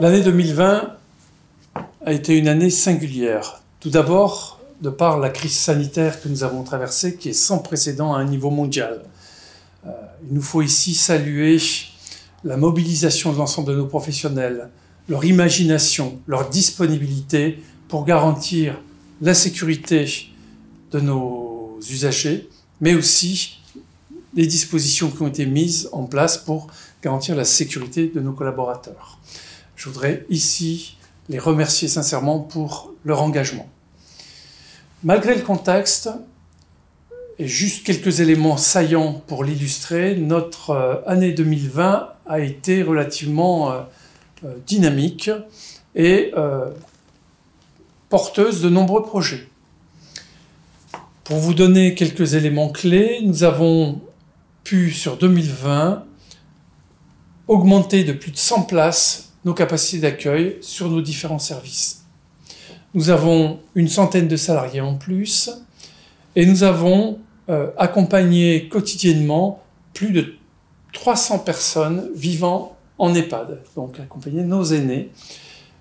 L'année 2020 a été une année singulière. Tout d'abord, de par la crise sanitaire que nous avons traversée, qui est sans précédent à un niveau mondial. Il nous faut ici saluer la mobilisation de l'ensemble de nos professionnels, leur imagination, leur disponibilité pour garantir la sécurité de nos usagers, mais aussi les dispositions qui ont été mises en place pour garantir la sécurité de nos collaborateurs. Je voudrais ici les remercier sincèrement pour leur engagement. Malgré le contexte, et juste quelques éléments saillants pour l'illustrer, notre année 2020 a été relativement dynamique et porteuse de nombreux projets. Pour vous donner quelques éléments clés, nous avons pu, sur 2020, augmenter de plus de 100 places nos capacités d'accueil sur nos différents services. Nous avons une centaine de salariés en plus et nous avons accompagné quotidiennement plus de 300 personnes vivant en EHPAD, donc accompagner nos aînés.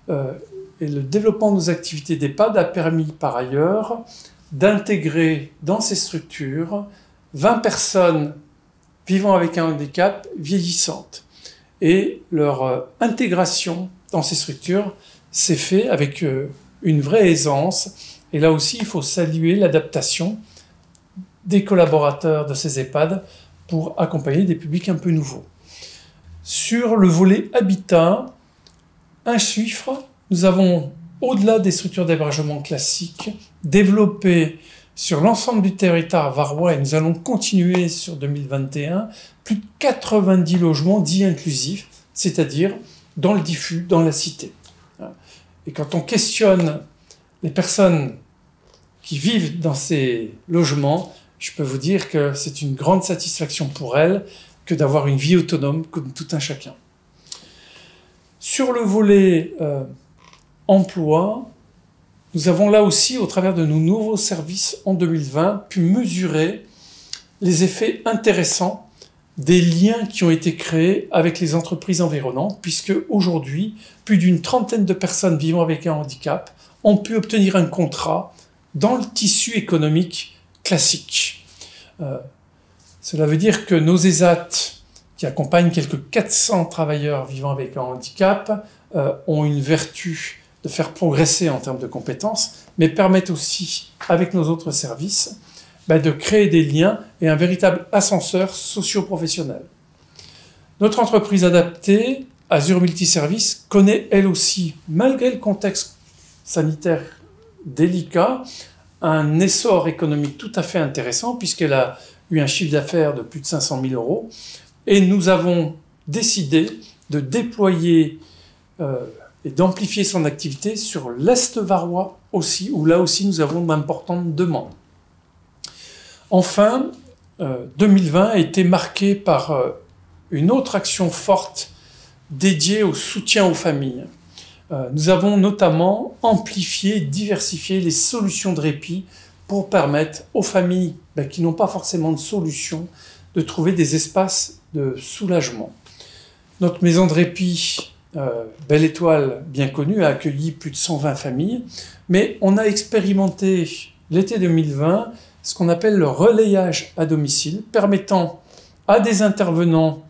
Et le développement de nos activités d'EHPAD a permis par ailleurs d'intégrer dans ces structures 20 personnes vivant avec un handicap vieillissantes. Et leur intégration dans ces structures s'est faite avec une vraie aisance. Et là aussi, il faut saluer l'adaptation des collaborateurs de ces EHPAD pour accompagner des publics un peu nouveaux. Sur le volet habitat, un chiffre, nous avons, au-delà des structures d'hébergement classiques, développé sur l'ensemble du territoire varois, et nous allons continuer sur 2021, plus de 90 logements dits inclusifs, c'est-à-dire dans le diffus, dans la cité. Et quand on questionne les personnes qui vivent dans ces logements, je peux vous dire que c'est une grande satisfaction pour elles que d'avoir une vie autonome comme tout un chacun. Sur le volet emploi, nous avons là aussi, au travers de nos nouveaux services en 2020, pu mesurer les effets intéressants des liens qui ont été créés avec les entreprises environnantes, puisque aujourd'hui, plus d'une trentaine de personnes vivant avec un handicap ont pu obtenir un contrat dans le tissu économique classique. Cela veut dire que nos ESAT, qui accompagnent quelques 400 travailleurs vivant avec un handicap, ont une vertu de faire progresser en termes de compétences, mais permettent aussi, avec nos autres services, de créer des liens et un véritable ascenseur socio-professionnel. Notre entreprise adaptée, Azur Multiservice, connaît elle aussi, malgré le contexte sanitaire délicat, un essor économique tout à fait intéressant, puisqu'elle a eu un chiffre d'affaires de plus de 500 000 €, et nous avons décidé de déployer et d'amplifier son activité sur l'Est varois aussi, où là aussi nous avons d'importantes demandes. Enfin, 2020 a été marqué par une autre action forte dédiée au soutien aux familles. Nous avons notamment amplifié, diversifié les solutions de répit pour permettre aux familles qui n'ont pas forcément de solution de trouver des espaces de soulagement. Notre maison de répit Belle Étoile, bien connue, a accueilli plus de 120 familles, mais on a expérimenté l'été 2020 ce qu'on appelle le relayage à domicile, permettant à des intervenants,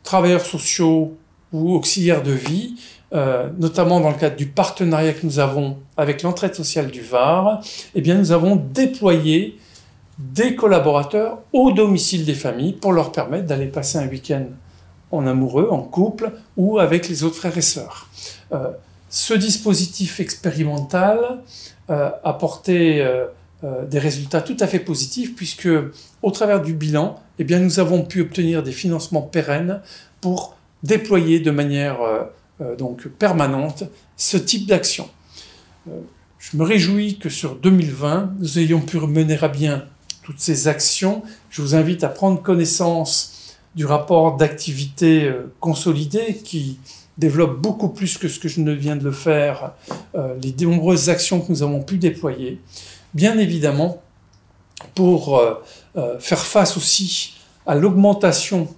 travailleurs sociaux ou auxiliaires de vie, notamment dans le cadre du partenariat que nous avons avec l'entraide sociale du Var, nous avons déployé des collaborateurs au domicile des familles pour leur permettre d'aller passer un week-end en amoureux, en couple ou avec les autres frères et sœurs. Ce dispositif expérimental a porté des résultats tout à fait positifs puisque, au travers du bilan, nous avons pu obtenir des financements pérennes pour déployer de manière permanente ce type d'action. Je me réjouis que sur 2020, nous ayons pu mener à bien toutes ces actions. Je vous invite à prendre connaissance du rapport d'activité consolidé qui développe beaucoup plus que ce que je ne viens de le faire, les nombreuses actions que nous avons pu déployer. Bien évidemment, pour faire face aussi à l'augmentation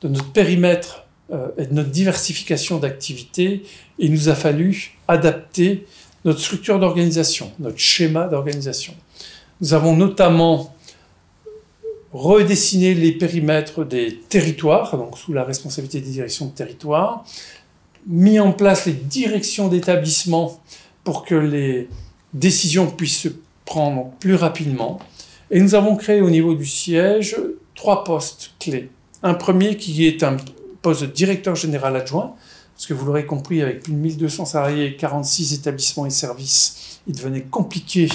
de notre périmètre et de notre diversification d'activités, il nous a fallu adapter notre structure d'organisation, notre schéma d'organisation. Nous avons notamment redessiné les périmètres des territoires, donc sous la responsabilité des directions de territoire, mis en place les directions d'établissement pour que les décisions puissent se prendre plus rapidement. Et nous avons créé au niveau du siège 3 postes clés. Un premier qui est un poste de directeur général adjoint, parce que vous l'aurez compris, avec plus de 1200 salariés et 46 établissements et services, il devenait compliqué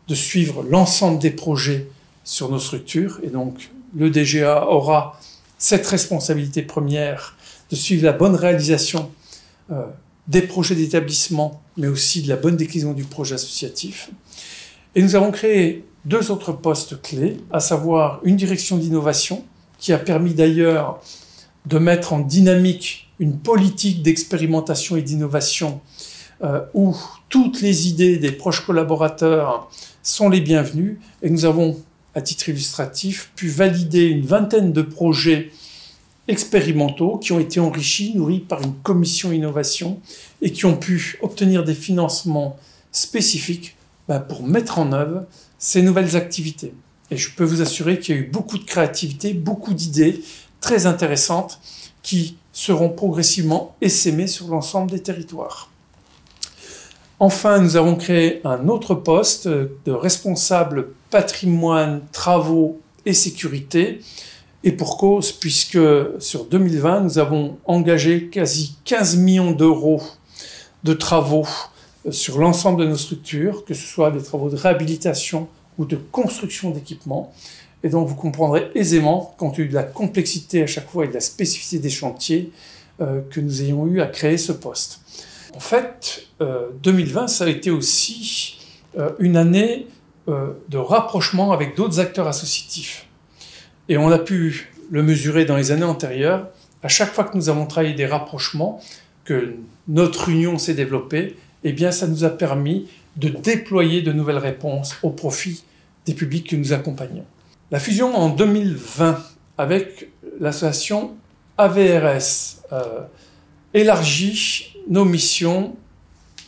de suivre l'ensemble des projets sur nos structures. Et donc, le DGA aura cette responsabilité première de suivre la bonne réalisation des projets d'établissement, mais aussi de la bonne déclinaison du projet associatif. Et nous avons créé 2 autres postes clés, à savoir une direction d'innovation, qui a permis d'ailleurs de mettre en dynamique une politique d'expérimentation et d'innovation où toutes les idées des proches collaborateurs sont les bienvenues. Et nous avons, à titre illustratif, pu valider une vingtaine de projets expérimentaux qui ont été enrichis, nourris par une commission innovation et qui ont pu obtenir des financements spécifiques pour mettre en œuvre ces nouvelles activités. Et je peux vous assurer qu'il y a eu beaucoup de créativité, beaucoup d'idées très intéressantes qui seront progressivement essaimées sur l'ensemble des territoires. Enfin, nous avons créé un autre poste de responsable patrimoine, travaux et sécurité. Et pour cause, puisque sur 2020, nous avons engagé quasi 15 millions d'euros de travaux sur l'ensemble de nos structures, que ce soit des travaux de réhabilitation ou de construction d'équipements. Et donc vous comprendrez aisément, compte tenu de la complexité à chaque fois et de la spécificité des chantiers, que nous ayons eu à créer ce poste. En fait, 2020, ça a été aussi une année de rapprochement avec d'autres acteurs associatifs. Et on a pu le mesurer dans les années antérieures. À chaque fois que nous avons travaillé des rapprochements, que notre union s'est développée, eh bien, ça nous a permis de déployer de nouvelles réponses au profit des publics que nous accompagnons. La fusion en 2020 avec l'association AVRS élargit nos missions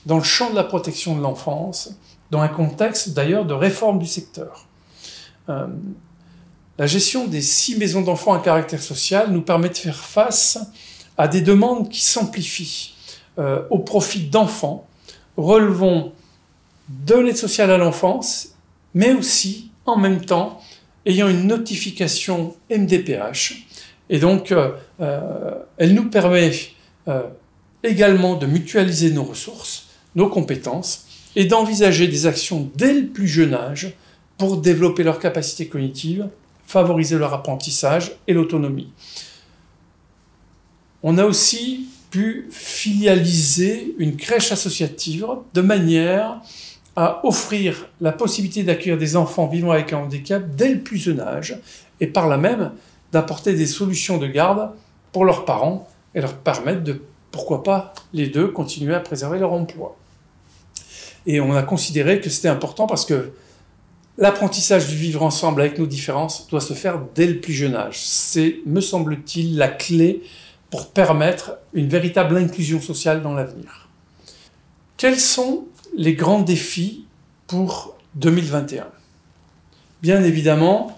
dans le champ de la protection de l'enfance, dans un contexte d'ailleurs de réforme du secteur. La gestion des 6 maisons d'enfants à caractère social nous permet de faire face à des demandes qui s'amplifient au profit d'enfants relevant de l'aide sociale à l'enfance, mais aussi, en même temps, ayant une notification MDPH. Et donc, elle nous permet également de mutualiser nos ressources, nos compétences, et d'envisager des actions dès le plus jeune âge pour développer leurs capacités cognitives, favoriser leur apprentissage et l'autonomie. On a aussi pu filialiser une crèche associative de manière à offrir la possibilité d'accueillir des enfants vivant avec un handicap dès le plus jeune âge et par là même d'apporter des solutions de garde pour leurs parents et leur permettre de, pourquoi pas, les deux, continuer à préserver leur emploi. Et on a considéré que c'était important parce que l'apprentissage du vivre ensemble avec nos différences doit se faire dès le plus jeune âge. C'est, me semble-t-il, la clé pour permettre une véritable inclusion sociale dans l'avenir. Quels sont les grands défis pour 2021 ? Bien évidemment,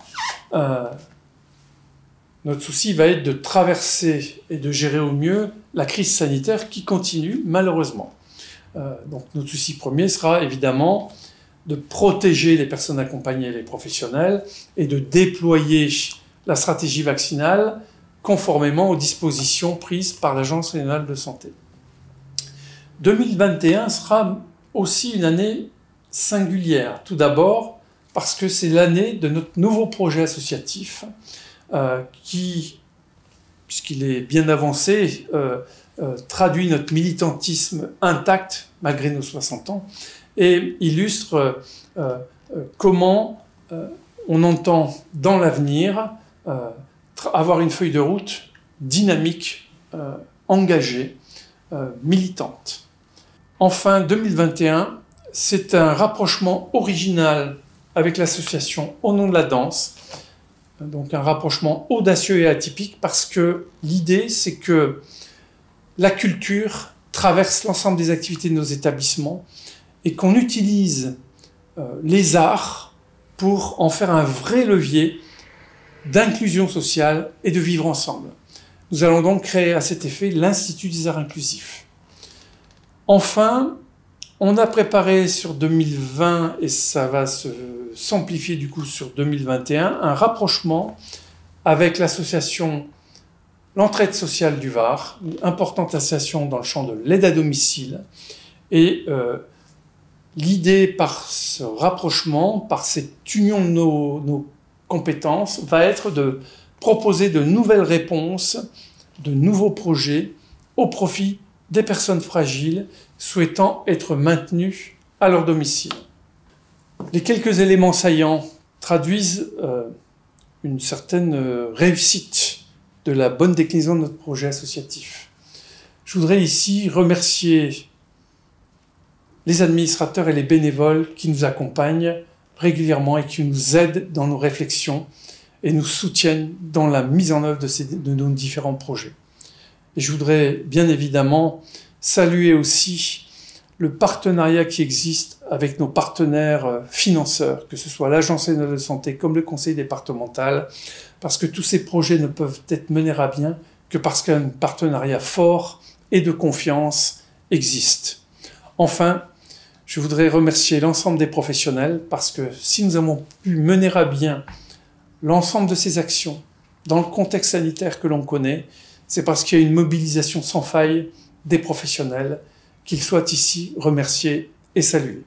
notre souci va être de traverser et de gérer au mieux la crise sanitaire qui continue, malheureusement. Donc notre souci premier sera évidemment de protéger les personnes accompagnées et les professionnels et de déployer la stratégie vaccinale conformément aux dispositions prises par l'Agence régionale de santé. 2021 sera aussi une année singulière. Tout d'abord parce que c'est l'année de notre nouveau projet associatif qui, puisqu'il est bien avancé, traduit notre militantisme intact malgré nos 60 ans et illustre comment on entend dans l'avenir avoir une feuille de route dynamique, engagée, militante. Enfin, 2021, c'est un rapprochement original avec l'association Au nom de la danse, donc un rapprochement audacieux et atypique, parce que l'idée, c'est que la culture traverse l'ensemble des activités de nos établissements et qu'on utilise les arts pour en faire un vrai levier d'inclusion sociale et de vivre ensemble. Nous allons donc créer à cet effet l'Institut des Arts Inclusifs. Enfin, on a préparé sur 2020, et ça va s'amplifier du coup sur 2021, un rapprochement avec l'association L'Entraide Sociale du Var, une importante association dans le champ de l'aide à domicile. Et l'idée par ce rapprochement, par cette union de nos compétences, va être de proposer de nouvelles réponses, de nouveaux projets au profit des personnes fragiles souhaitant être maintenues à leur domicile. Les quelques éléments saillants traduisent une certaine réussite de la bonne déclinaison de notre projet associatif. Je voudrais ici remercier les administrateurs et les bénévoles qui nous accompagnent régulièrement et qui nous aident dans nos réflexions et nous soutiennent dans la mise en œuvre de nos différents projets. Et je voudrais bien évidemment saluer aussi le partenariat qui existe avec nos partenaires financeurs, que ce soit l'Agence nationale de santé comme le conseil départemental, parce que tous ces projets ne peuvent être menés à bien que parce qu'un partenariat fort et de confiance existe. Enfin, je voudrais remercier l'ensemble des professionnels, parce que si nous avons pu mener à bien l'ensemble de ces actions dans le contexte sanitaire que l'on connaît, c'est parce qu'il y a une mobilisation sans faille des professionnels, qu'ils soient ici remerciés et salués.